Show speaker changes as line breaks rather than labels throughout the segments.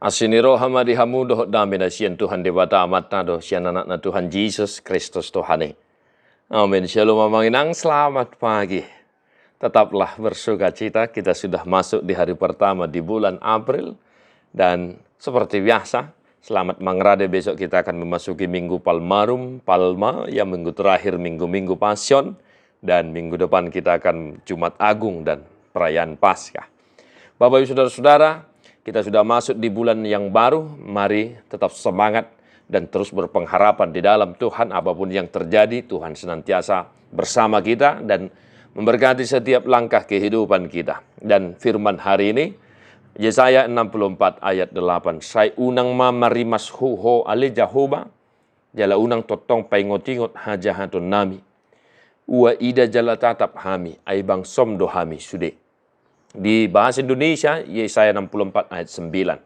Asini rohama di hamudo dami na siyan Tuhan debata amat na do siyan anak na Tuhan Jesus Kristus Tuhan. Amin. Shalom Manginang, selamat pagi. Tetaplah bersuka cita, kita sudah masuk di hari pertama di bulan April. Dan seperti biasa, selamat Mangrade, besok kita akan memasuki Minggu Palma, yang minggu terakhir Minggu Pasion. Dan minggu depan kita akan Jumat Agung dan perayaan Paskah. Bapak Ibu Saudara-saudara, kita sudah masuk di bulan yang baru. Mari tetap semangat dan terus berpengharapan di dalam Tuhan. Apapun yang terjadi, Tuhan senantiasa bersama kita dan memberkati setiap langkah kehidupan kita. Dan firman hari ini, Yesaya 64 ayat 8. Sai unang mamarimas huho ale Jahoba, jala unang totong paingot-ingot hajahatun nami. Ua ida jala tatap hami, ay bang somdo hami sude. Di bahasa Indonesia, Yesaya 64 ayat 9.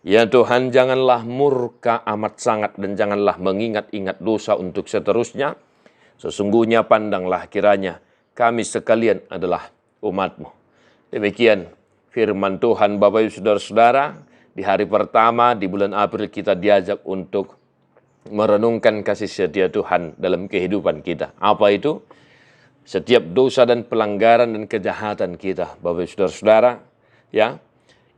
Ya Tuhan, janganlah murka amat sangat dan janganlah mengingat-ingat dosa untuk seterusnya. Sesungguhnya pandanglah kiranya kami sekalian adalah umat-Mu. Demikian firman Tuhan. Bapak Ibu Saudara-saudara, di hari pertama di bulan April kita diajak untuk merenungkan kasih setia Tuhan dalam kehidupan kita. Apa itu? Setiap dosa dan pelanggaran dan kejahatan kita, Bapak Ibu Saudara-saudara, ya,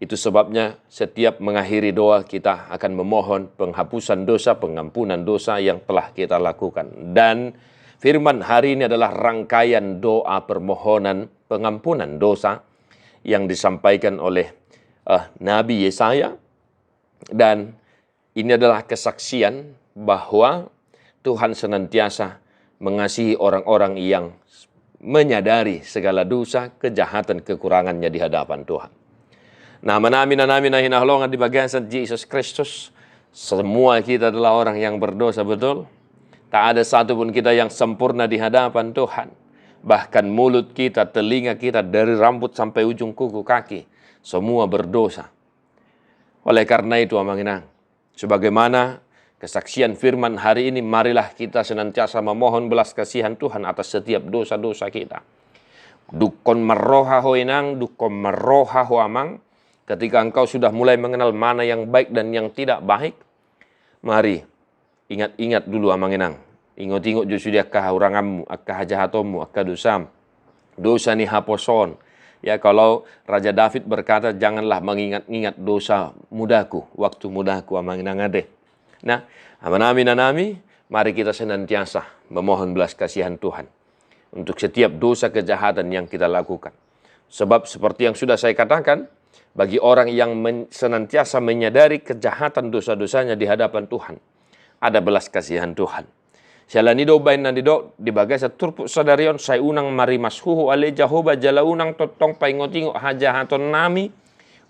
itu sebabnya setiap mengakhiri doa kita akan memohon penghapusan dosa, pengampunan dosa yang telah kita lakukan. Dan firman hari ini adalah rangkaian doa permohonan pengampunan dosa yang disampaikan oleh Nabi Yesaya. Dan ini adalah kesaksian bahwa Tuhan senantiasa mengasihi orang-orang yang menyadari segala dosa, kejahatan, kekurangannya di hadapan Tuhan. Nah, namin na hinahalongan di bagian sa Jesus Kristus. Semua kita adalah orang yang berdosa, betul? Tak ada satupun kita yang sempurna di hadapan Tuhan. Bahkan mulut kita, telinga kita, dari rambut sampai ujung kuku kaki, semua berdosa. Oleh karena itu, Amanginang, sebagaimana kesaksian firman hari ini, marilah kita senantiasa memohon belas kasihan Tuhan atas setiap dosa-dosa kita. Dukon meroha ho inang, dukon meroha ho amang. Ketika engkau sudah mulai mengenal mana yang baik dan yang tidak baik, mari ingat-ingat dulu Amanginang. Ingat-ingat justru dia kahuranganmu, akahajahatommu, akadusam. Dosa ni haposon. Ya, kalau Raja David berkata, janganlah mengingat-ingat dosa mudaku, waktu mudaku Amanginang ade. Nah, amanami, mari kita senantiasa memohon belas kasihan Tuhan untuk setiap dosa kejahatan yang kita lakukan. Sebab seperti yang sudah saya katakan, bagi orang yang senantiasa menyadari kejahatan dosa-dosanya di hadapan Tuhan, ada belas kasihan Tuhan. Salanido bain nandido di bagai saturpu sadarion saya unang marimas huhu ale Jahoba jala unang totong paingotingo hajahaton nami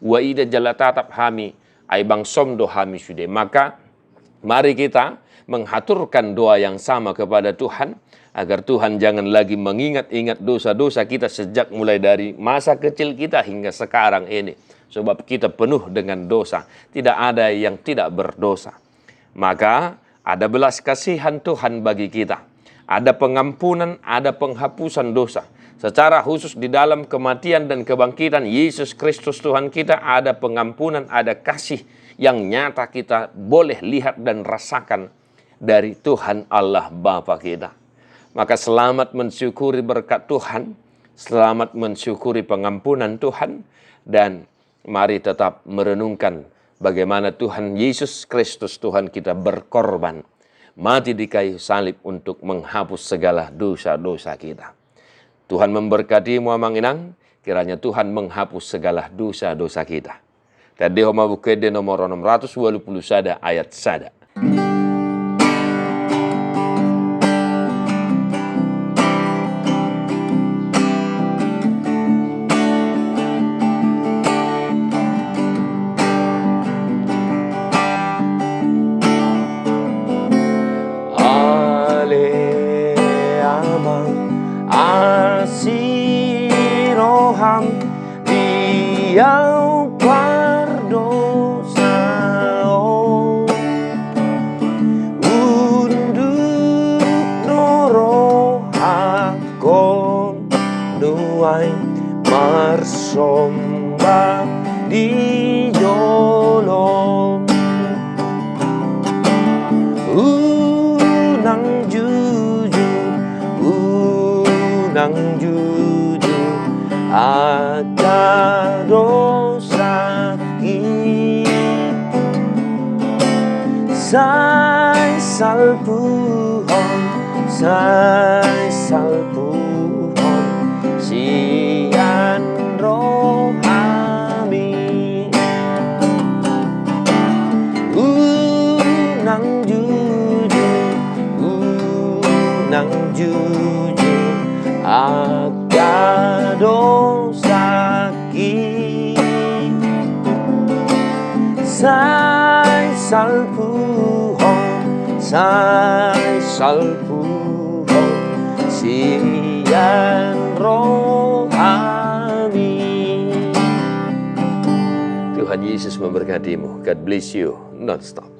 wa ida jala tatap hami ay bang somdo hami sude. Maka mari kita menghaturkan doa yang sama kepada Tuhan, agar Tuhan jangan lagi mengingat-ingat dosa-dosa kita sejak mulai dari masa kecil kita hingga sekarang ini. Sebab kita penuh dengan dosa, tidak ada yang tidak berdosa. Maka ada belas kasihan Tuhan bagi kita. Ada pengampunan, ada penghapusan dosa. Secara khusus di dalam kematian dan kebangkitan Yesus Kristus Tuhan kita, ada pengampunan, ada kasih yang nyata kita boleh lihat dan rasakan dari Tuhan Allah Bapa kita. Maka selamat mensyukuri berkat Tuhan, selamat mensyukuri pengampunan Tuhan, dan mari tetap merenungkan bagaimana Tuhan Yesus Kristus Tuhan kita berkorban, mati di kayu salib untuk menghapus segala dosa-dosa kita. Tuhan memberkatimu Amanginang, kiranya Tuhan menghapus segala dosa-dosa kita. Tadi homa bukede nomor 620 sada ayat sada.
Ale amang asiroham diau pardosa unduk noro hakon doai marsomba di jolo ada dosaku. Sai salpuhon, sai salpuhon, sian rohami. Nang jujur, aga dosaki. Sai salpuhon, sian rohami.
Tuhan Yesus memberkatimu. God bless you non-stop.